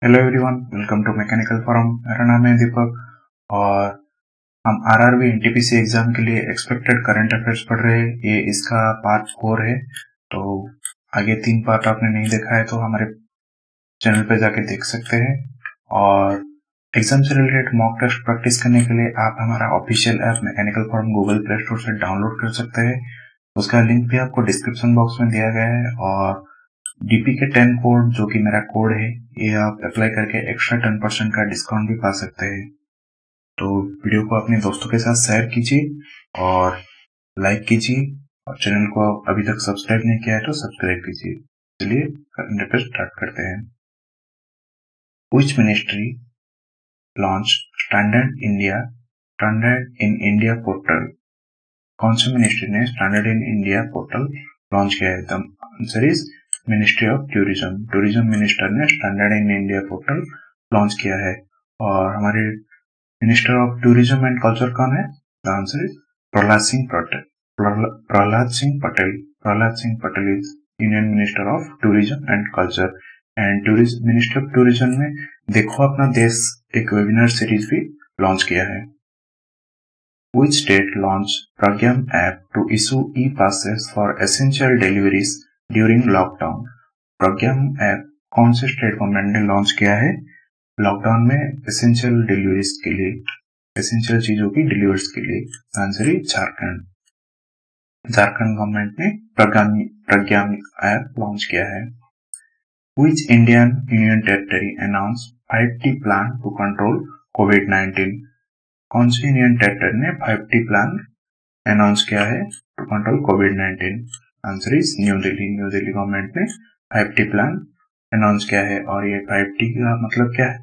Hello everyone, welcome to mechanical forum. मेरा नाम है दीपक और हम आरआरबी एनटीपीसी एग्जाम के लिए एक्सपेक्टेड करंट अफेयर्स पढ़ रहे हैं। ये इसका पार्ट 4 है। तो आगे 3 पार्ट आपने नहीं देखा है तो हमारे चैनल पे जाके देख सकते हैं। और एग्जाम से रिलेटेड मॉक टेस्ट प्रैक्टिस करने के लिए आप हमारा official app mechanical forum Google play store से डाउनलोड कर सकते हैं। उसका लिंक भी आपको डिस्क्रिप्शन बॉक्स में दिया गया है। और डीपी के 10 कोड जो कि मेरा कोड है, ये आप अप्लाई करके एक्स्ट्रा 10% का डिस्काउंट भी पा सकते हैं। तो वीडियो को अपने दोस्तों के साथ शेयर कीजिए और लाइक कीजिए, और चैनल को अभी तक सब्सक्राइब नहीं किया है तो सब्सक्राइब कीजिए। चलिए करंट अफेयर स्टार्ट करते हैं। Which ministry launch standard in India portal? कौन सी मिनिस्ट्री ने standard in India portal launch किया है? The answer is ministry of tourism. Tourism minister ने standard in India portal launch किया है। और हमारे minister of tourism and culture कौन है? The answer is Prahlad Singh Patel. Prahlad Singh Patel is union minister of tourism and culture. And minister of tourism ने देखो अपना देश एक वेबिनार सीरीज भी लॉन्च किया है। Which state launched Pragyam app to issue e-passes for essential deliveries during lockdown? Pragyam app कौन से स्टेट गवर्नमेंट ने लॉन्च किया है लॉकडाउन में एसेंशियल डिलीवरीज के लिए, एसेंशियल चीजों की डिलीवरीज के लिए? आंसर है झारखंड। झारखंड गवर्नमेंट ने प्रज्ञाम ऐप लॉन्च किया है। Which Indian Union Territory announced 5T plan to control COVID-19? कौन सी इंडियन टेरिटरी ने 5T प्लान अनाउंस किया है टू कंट्रोल कोविड-19? Answer is New Delhi. New Delhi government ने 5T प्लान अनाउंस किया है। और ये 5T का मतलब क्या है?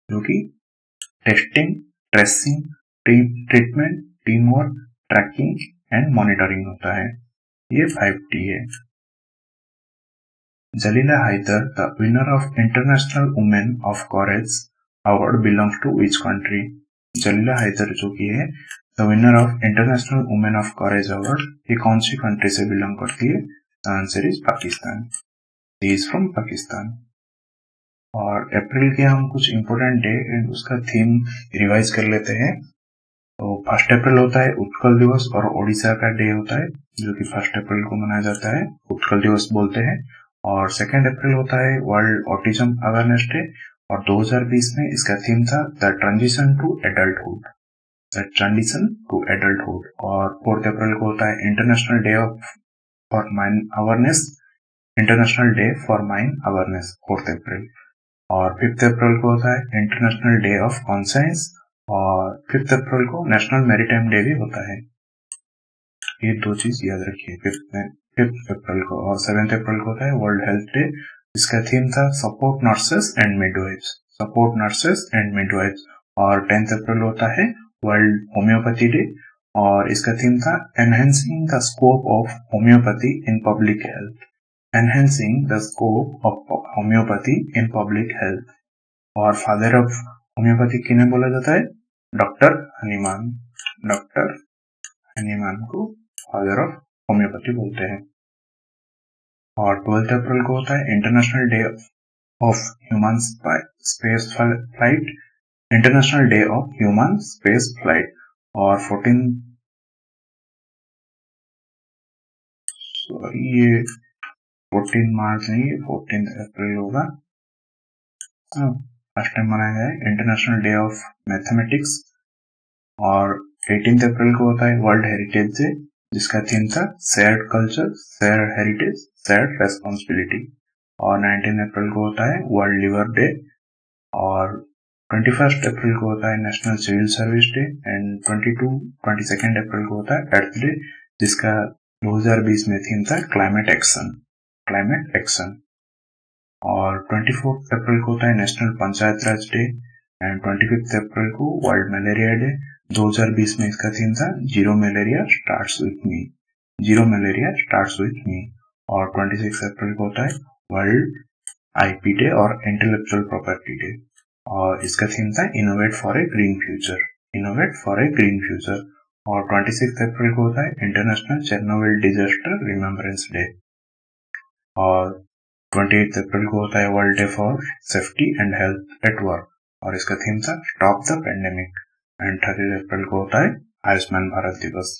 जो कि testing, tracing, treatment, team work, tracking and monitoring होता है। ये 5T है। Jalila Haider, the winner of international women of courage award, belongs to which country? Jalila Haider जो कि है the winner of international women of courage award, ये कौन सी कंट्री से बिलोंग करती है? Answer is Pakistan. She is from Pakistan. और अप्रैल के हम कुछ इंपोर्टेंट डे एंड उसका थीम रिवाइज कर लेते हैं। तो 1 अप्रैल होता है उत्कल दिवस और ओडिशा का डे होता है जो कि 1 अप्रैल को मनाया जाता है, उत्कल दिवस बोलते हैं। और 2 अप्रैल होता है वर्ल्ड ऑटिज्म अवेयरनेस डे। और 2020 में इसका थीम था the transition to adulthood, the transition to adulthood. और 4 अप्रैल को होता है international day for mine awareness, international day for mine awareness 4 अप्रैल। और 5 अप्रैल को होता है इंटरनेशनल डे ऑफ कॉन्साइंस। और 5 अप्रैल को नेशनल मैरीटाइम डे भी होता है। ये 2 चीज याद रखिए 5 अप्रैल को। और 7 अप्रैल को होता है वर्ल्ड हेल्थ डे। इसका थीम था support nurses and midwives, support nurses and midwives. और 10 अप्रैल होता है वर्ल्ड होम्योपैथी डे। और इसका थीम था enhancing the scope of homeopathy in public health, enhancing the scope of homeopathy in public health. और father of homeopathy किन्हें बोला जाता है? डॉक्टर हनीमान। डॉक्टर हनीमान को फादर ऑफ होम्योपैथी बोलते हैं। और 12 अप्रैल को होता है international day of human space flight, international day of human space flight. और 14 मार्च नहीं, 14 अप्रैल होगा, फर्स्ट टाइम मनाया गया है इंटरनेशनल डे ऑफ मैथमेटिक्स। और 18 अप्रैल को होता है वर्ल्ड हेरिटेज डे जिसका थीम था shared culture, shared heritage, shared responsibility. और 19 अप्रैल को होता है वर्ल्ड लिवर डे। और 21 अप्रैल को होता है national civil service day. And 22 अप्रैल को होता है अर्थ डे जिसका 2020 में थीम था क्लाइमेट एक्शन, क्लाइमेट एक्शन। और 24 अप्रैल को होता है national panchayat Raj day. And 25 अप्रैल को वर्ल्ड मलेरिया डे। 2020 में इसका थीम था zero malaria starts with me, zero malaria starts with me. और 26 अप्रैल को होता है वर्ल्ड आईपी डे और इंटेलेक्चुअल प्रॉपर्टी डे। और इसका थीम था innovate for a green future, innovate for a green future. और 26 अप्रैल को होता है international Chernobyl disaster remembrance day. और 28 अप्रैल को होता है world day for safety and health at work और इसका थीम था स्टॉप द पेंडेमिक। एंड 30 अप्रैल को होता है आयुष्मान भारत दिवस।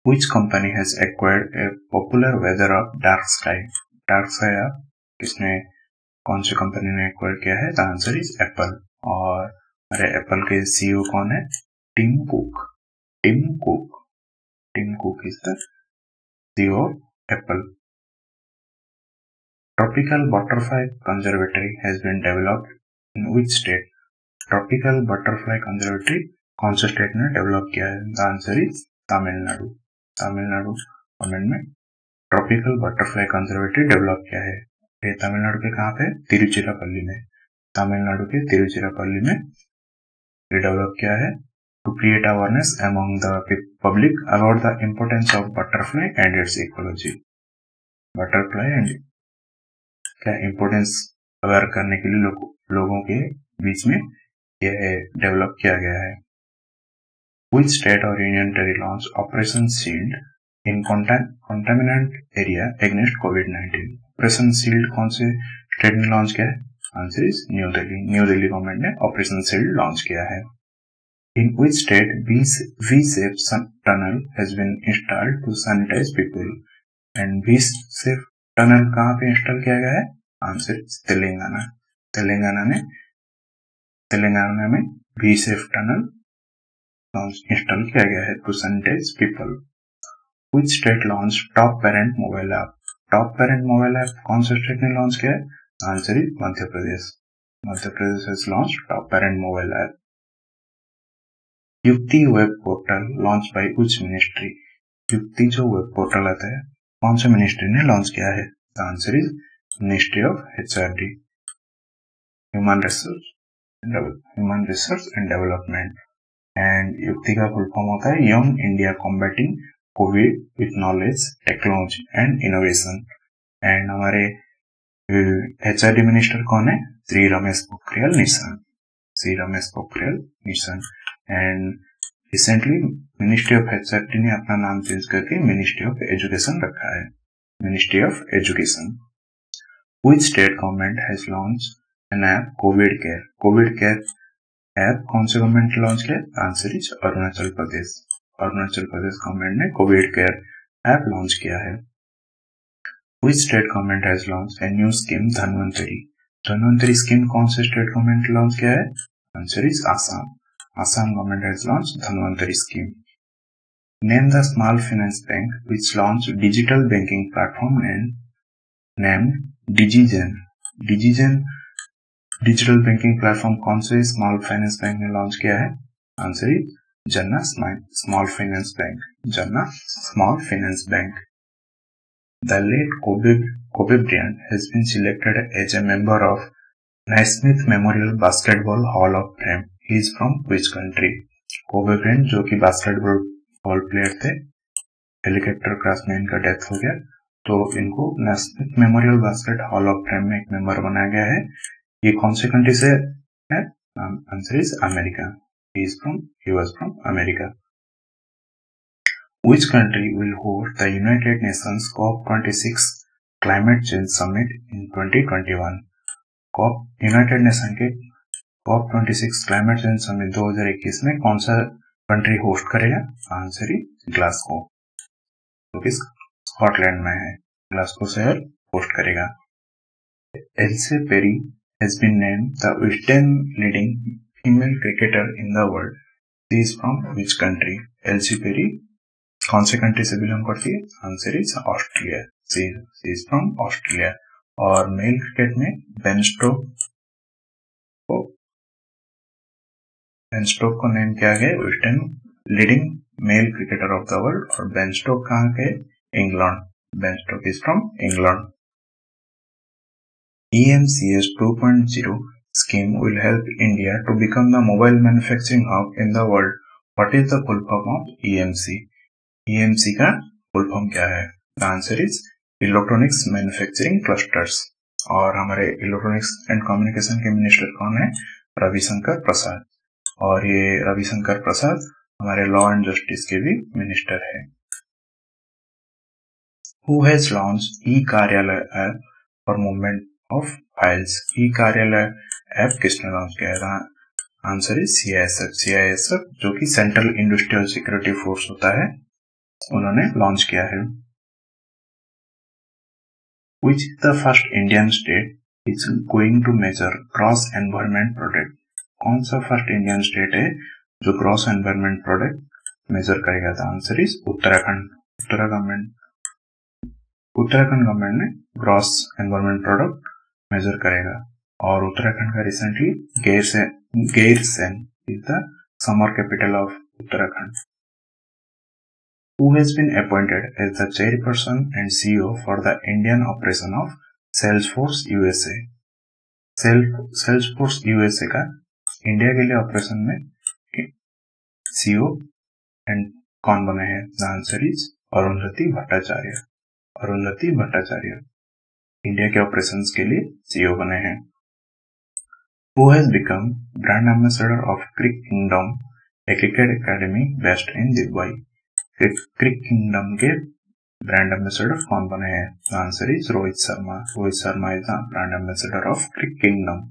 Which company has acquired a popular weather of dark sky? Dark sky किसने कौन सी कंपनी ने एक्वायर किया है? The answer is Apple. और अरे एप्पल के सीईओ कौन है? Tim Cook. Tim Cook is the CEO of Apple. Tropical butterfly conservatory has been developed in which state? Tropical butterfly conservatory कौन से स्टेट ने डेवलप किया है? The answer is Tamil Nadu. Tamil Nadu government में ट्रॉपिकल बटरफ्लाई कंजर्वेटरी डेवलप किया है। ये तमिलनाडु के कहाँ पे? तिरुचिरापल्ली में। तमिलनाडु के तिरुचिरापल्ली में ये डेवलप किया है to create awareness among the public about the importance of butterfly and its ecology. Butterfly and क्या इम्पोर्टेंस अवेयर करने के लिए लोगों के बीच में यह डेवलप किया गया है। Which state or union territory launched Operation Shield in contaminant area against COVID-19? Operation Shield कौन से स्टेट ने लॉन्च किया है? Answer is New Delhi. New Delhi government ने ऑपरेशन शील्ड लॉन्च किया है। In which state V-shaped tunnel has been installed to sanitize people? And V-shaped tunnel कहाँ पे इंस्टॉल किया गया है? आंसर तेलंगाना। तेलंगाना में V-shaped टनल इंस्टॉल किया गया है to sanitize people. Which state launched top parent mobile app? Top parent mobile app कौन से स्टेट ने लॉन्च किया है? Answer is Madhya Pradesh. Madhya Pradesh has launched top parent mobile app. Yukti web portal launch by which ministry? Yukti जो web portal आता है कौन से मिनिस्ट्री ने लॉन्च किया है? The answer is ministry of HRD, human resource and development. And युक्ति का फुल फॉर्म होता है young India combating Covid with knowledge technology and innovation. And हमारे HRD मिनिस्टर कौन है? Shri Ramesh Pokhriyal Nishank. And recently ministry of HRD ने अपना नाम चेंज करके मिनिस्ट्री ऑफ एजुकेशन रखा है। Ministry of education. Which state government has launched an app Covid care app कौन से गवर्नमेंट ने लॉन्च किया? Answer is Arunachal Pradesh. Arunachal Pradesh government ने कोविड केयर ऐप लॉन्च किया है। Which state government has launched a new scheme Dhanvantari scheme कौन से state government ने लॉन्च किया है? Answer is Assam. Assam government has launched Dhanvantari scheme. Name the small finance bank which launched digital banking platform named Digizen. Digizen digital banking platform कौन से small finance bank ने launch किया है? Answer is जन्ना small finance bank. जन्ना small finance bank. The late Kobe Bryant has been selected as a member of Naismith Memorial Basketball Hall of Fame. He is from which country? Kobe Bryant जो कि basketball player थे, helicopter crash में इनका death हो गया, तो इनको Naismith memorial basket hall of fame में एक मेंबर बनाया गया है। ये कौन से कंट्री से है? Answer is America. He was from America. Which country will host the United Nations COP26 Climate Change Summit in 2021? United Nation के COP26 क्लाइमेट चेंज समिट 2021 में कौन सा कंट्री होस्ट करेगा? आंसर इज ग्लासगो, जो कि Scotland में है। Glasgow शहर होस्ट करेगा। Ellyse Perry has been named the 10th leading female cricketer in the world. She is from which country? Ellyse Perry कौन से कंट्री से बिलोंग करती है? Answer is Australia. She is from Australia. और male cricket में Ben Stoke को name किया गया 10th leading male cricketer of the world. और बेन स्टोक कहाँ के? England. Ben Stoke is from England. EMCS 2.0 scheme will help India to become the mobile manufacturing hub in the world. What is the full form of EMC? EMC का full form क्या है? The answer is Electronics Manufacturing Clusters. और हमारे electronics and communication के minister कौन है? रविशंकर प्रसाद। और ये रविशंकर प्रसाद हमारे लॉ एंड जस्टिस के भी मिनिस्टर है। Who has launched e-कार्यालय app for movement of files? ई-कार्यालय ऐप किसने लॉन्च किया था? Answer is CISF। CISF जो कि सेंट्रल इंडस्ट्रियल सिक्योरिटी फोर्स होता है, उन्होंने लॉन्च किया है। Which is the first Indian state is going to measure gross environment product? कौन सा फर्स्ट इंडियन स्टेट है जो ग्रॉस एनवायरमेंट प्रोडक्ट मेजर करेगा? था answer is Uttarakhand. Uttarakhand government ने ग्रॉस एनवायरमेंट प्रोडक्ट मेजर करेगा। और उत्तराखंड का recently Gairsain is the summer capital of Uttarakhand. Who has been appointed as the chairperson and CEO for the Indian operation of Salesforce USA? Salesforce USA का India के लिए operation में CEO and कौन बने हैं? The answer is Arundhati Bhattacharya. Arundhati Bhattacharya India के operations के लिए CEO बने हैं। Who has become brand ambassador of Crick Kingdom, a cricket academy based in Dubai? Crick Kingdom के ब्रांड एम्बेसडर कौन बने हैं? Answer is Rohit Sharma. Rohit Sharma is the brand ambassador of Crick Kingdom.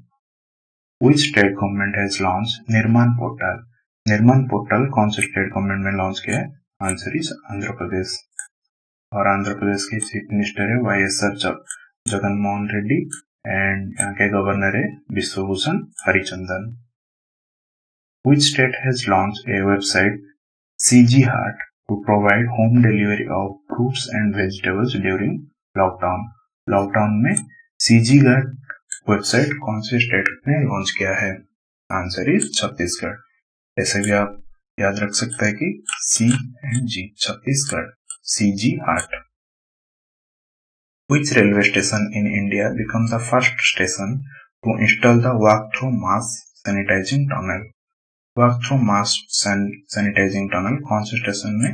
Which state government has launched Nirman portal? Nirman portal कौन से state government में launch किया है? Answer is Andhra Pradesh. और आंध्र प्रदेश के चीफ मिनिस्टर है YSR जगनमोहन रेड्डी एंड यहाँ के गवर्नर है Vishwabhushan Harichandan. Which state has launched a website CG Heart to provide home delivery of fruits and vegetables during lockdown? Lockdown में CG Heart वेबसाइट कौन से स्टेट ने लॉन्च किया है? Answer is Chhattisgarh. ऐसे भी आप याद रख सकते हैं कि C and G, Chhattisgarh, CG Heart। Which railway station in India becomes the first station to install the walk-through mass sanitizing tunnel? walk-through mass sanitizing tunnel कौन से स्टेशन में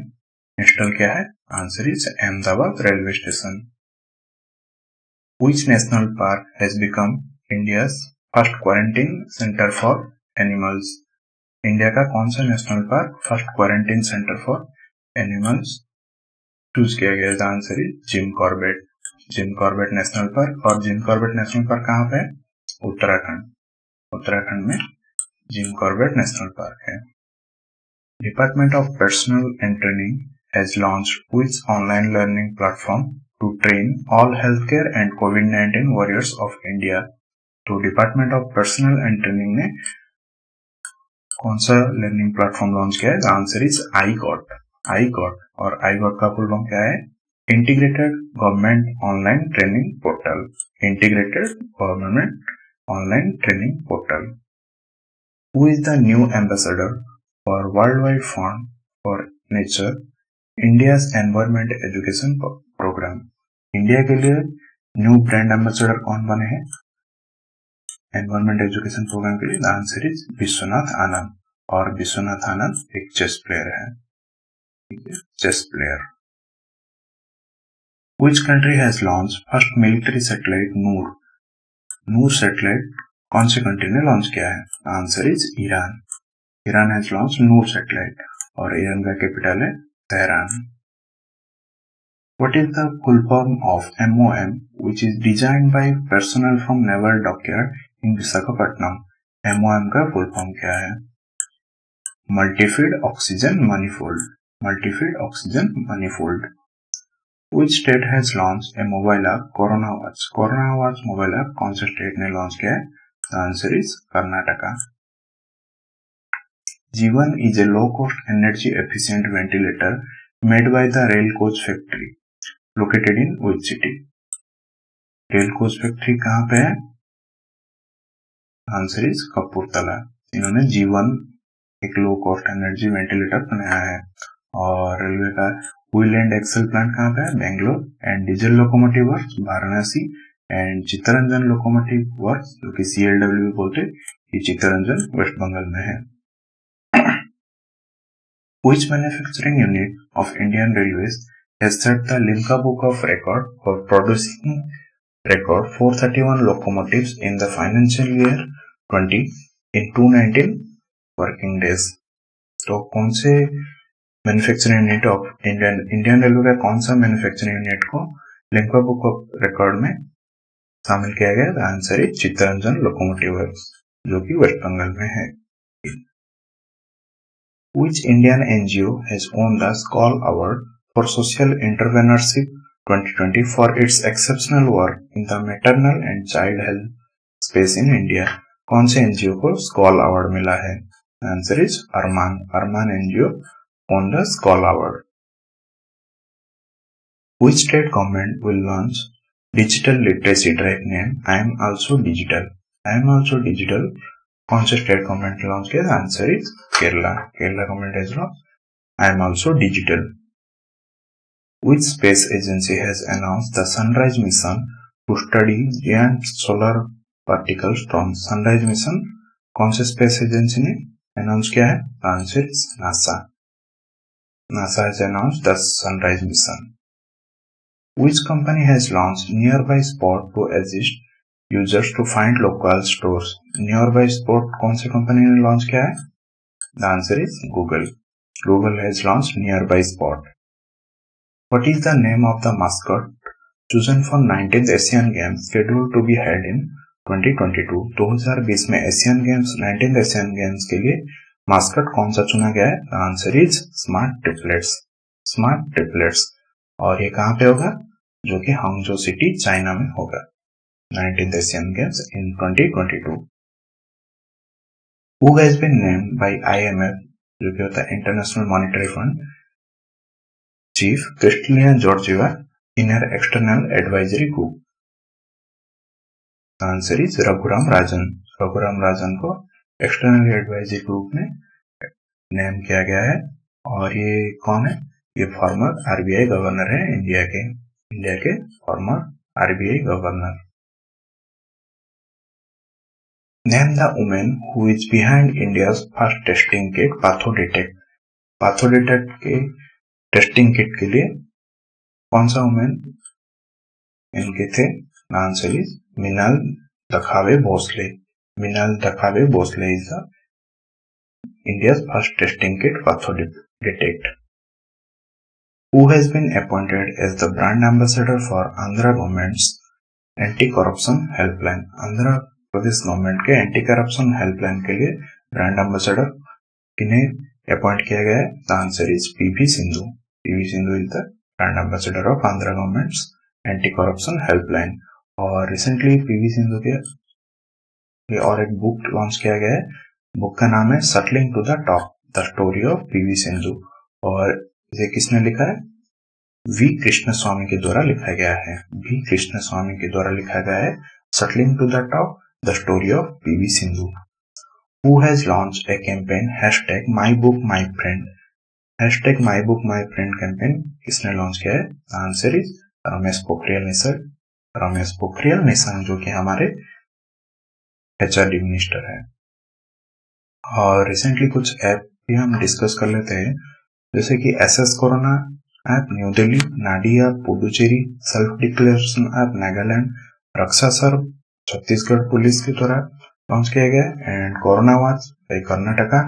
इंस्टॉल किया है? Answer is Ahmedabad railway station. Which national park has become India's first quarantine center for animals? India का कौन सा national park first quarantine centre for animals choose किया गया है? Answer is Jim Corbett. Jim Corbett national park. और Jim Corbett national park कहाँ पे है? उत्तराखंड। उत्तराखंड में जिम कॉर्बेट नेशनल पार्क है। Department of personal and training has launched which online learning platform to train all healthcare and COVID-19 warriors of India? तो department of personal and training ने कौन सा learning platform launch किया है? The answer is iGOT। और iGOT का full form क्या है? Integrated government online training portal. Integrated government online training portal. Who is the new ambassador for Worldwide Fund for Nature, India's Environment Education Program? India के लिए new brand ambassador कौन बने हैं environment education program के लिए? The answer is Vishwanath Anand. और विश्वनाथ आनंद एक chess player है, chess player. Which country has launched first military satellite Noor? Noor satellite कौन से कंट्री ने लॉन्च किया है? Answer is Iran. Iran has launch Noor satellite और ईरान का कैपिटल है Tehran. What is the full form of MOM which is designed by personnel from Naval Dockyard in Visakhapatnam? MOM का full form क्या है? Multifeed oxygen manifold. Multifeed oxygen manifold. Which state has launched a mobile app Corona Watch? Corona Watch mobile app कौन से state ने launch किया है? The answer is Karnataka. G1 is a low-cost energy-efficient ventilator made by the Rail Coach Factory located in which city? Rail coach factory कहाँ पे है? Answer is Kapurthala. इन्होंने G1 एक लो कॉस्ट एनर्जी वेंटिलेटर बनाया है। और रेलवे का व्हील एंड एक्सल प्लांट कहाँ पे है? Bangalore. And diesel locomotive works Varanasi. And Chittaranjan locomotive works जो कि CLW बोलते, ये चित्तरंजन वेस्ट बंगाल में है। Which manufacturing unit of Indian Railways has set the Limca Book of Record for producing record 431 locomotives in the financial year 20 in 219 working days? तो कौन से manufacturing unit of Indian railway का कौन सा मैन्युफैक्चरिंग यूनिट को लिंका book of record में शामिल किया गया? The answer is Chittaranjan locomotive works, जो कि वेस्ट बंगाल में है। Which Indian NGO has won the SCOL Award for Social Entrepreneurship 2020 for its exceptional work in the maternal and child health space in India? कौन से एनजीओ को स्कॉल award मिला है? Answer is Arman NGO won the SCOL Award. Which state government will launch digital literacy drive named I am also digital? I am also digital कौन से state government ने launch किया? Answer is Kerala government has launch I am also digital. Which space agency has announced the Sunrise mission to study giant solar particles from Sunrise mission? कौन से space agency ने announce किया है? Answer is NASA has announced the Sunrise mission. Which company has launched Nearby Spot to assist users to find local stores? Nearby spot कौन सी company ने launch किया है? The answer is Google has launch nearby spot. What is the name of the mascot chosen for 19th Asian Games scheduled to be held in 2022? 2020 में Asian games 19th Asian games के लिए mascot कौन सा चुना गया है? The answer is smart triplets. और ये कहाँ पे होगा? जो कि हांगझो सिटी चाइना में होगा। 19th Asian Games in 2022. Who has been named by IMF, जो कि होता है international monetary fund, chief Kristalina Georgieva in her external advisory group? Answer is Raghuram Rajan को एक्सटर्नल एडवाइजरी ग्रुप में नेम किया गया है। और ये कौन है? ये फॉर्मर आरबीआई गवर्नर है इंडिया के former RBI governor. Name the woman who is behind India's first testing kit PathoDetect. PathoDetect के टेस्टिंग किट के लिए कौन सा वुमेन इनके थे? Answer is Minal Dakhave Bhosale is the India's first testing kit PathoDetect. Who has been appointed as the brand ambassador for Andhra government's anti-corruption helpline? Andhra Pradesh government के anti corruption helpline के लिए ब्रांड एम्बेसडर किन्हें अपॉइंट किया गया है? The answer is PV Sindhu is the brand ambassador of Andhra government's anti corruption helpline. और recently PV Sindhu के और एक बुक लॉन्च किया गया है। बुक का नाम है shuttling to the top, the story of PV Sindhu. और इसे किसने लिखा है? वी कृष्ण स्वामी के द्वारा लिखा गया है shuttling to the top, the story of PV Sindhu. Who has launched a campaign #MyBookMyFriend? #MyBookMyFriend campaign किसने लॉन्च किया है? आंसर इज रमेश पोखरियाल निशंक जो कि हमारे एचआरडी मिनिस्टर है। और रिसेंटली कुछ ऐप भी हम डिस्कस कर लेते हैं, जैसे कि SS corona app New Delhi, Naadi app Puducherry, self declaration app Nagaland, Raksha Sarv Chhattisgarh police के द्वारा लॉन्च किया गया, and corona watch by Karnataka,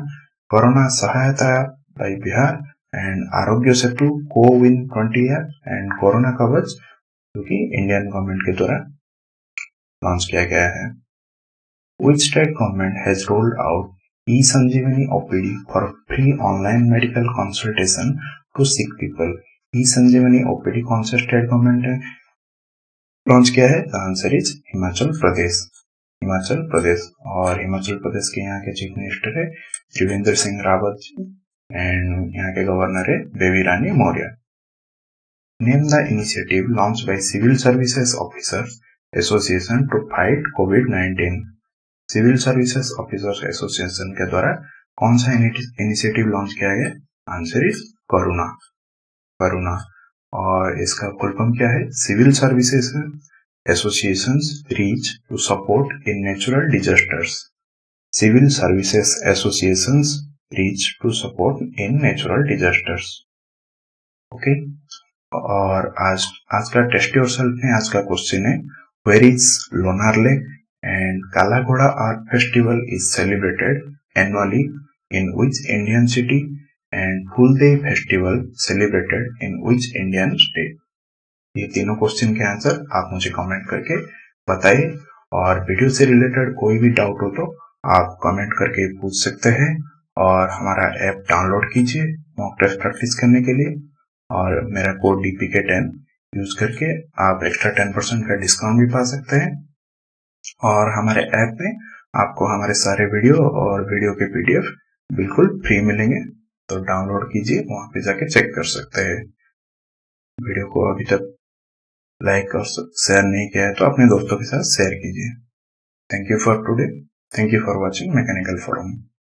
corona Sahayata app by Bihar, and Aarogya Setu कोविन 20 ऐप, एंड कोरोना कवच जो कि इंडियन गवर्नमेंट के द्वारा लॉन्च किया गया है। Which state government has rolled out e-Sanjeevani OPD for free online medical consultation to sick people? e-Sanjeevani OPD कौन से स्टेट गवर्नमेंट है लॉन्च किया है? Answer is Himachal Pradesh. और हिमाचल प्रदेश के यहाँ के चीफ मिनिस्टर है त्रिवेंद्र सिंह रावत जी, एंड यहाँ के गवर्नर है Baby Rani Maurya. Name the initiative launch by civil services officers association to fight कोविड-19। सिविल सर्विसेज ऑफिसर्स एसोसिएशन के द्वारा कौन सा इनिशिएटिव लॉन्च किया गया? Answer is Karuna. और इसका फुल फॉर्म क्या है? Civil services associations reach to support in natural disasters. Civil services associations reach to support in natural disasters. Okay, और आज का टेस्ट योरसेल्फ में आज का क्वेश्चन है, where is Lonar lake and Kala Ghoda art festival is celebrated annually in which Indian city? And Phool Dei festival celebrated in which Indian state. ये तीनों question के आंसर आप मुझे कमेंट करके बताइए, और वीडियो से रिलेटेड कोई भी डाउट हो तो आप कमेंट करके पूछ सकते हैं। और हमारा ऐप डाउनलोड कीजिए मॉक टेस्ट प्रैक्टिस करने के लिए, और मेरा कोड DPK10 यूज करके आप एक्स्ट्रा 10% का डिस्काउंट भी पा सकते हैं। और हमारे ऐप में आपको हमारे सारे वीडियो और वीडियो के PDF बिल्कुल फ्री मिलेंगे, तो डाउनलोड कीजिए, वहां पे जाके चेक कर सकते हैं। वीडियो को अभी तक लाइक और शेयर नहीं किया है तो अपने दोस्तों के साथ शेयर कीजिए। Thank you for today. Thank you for watching mechanical forum.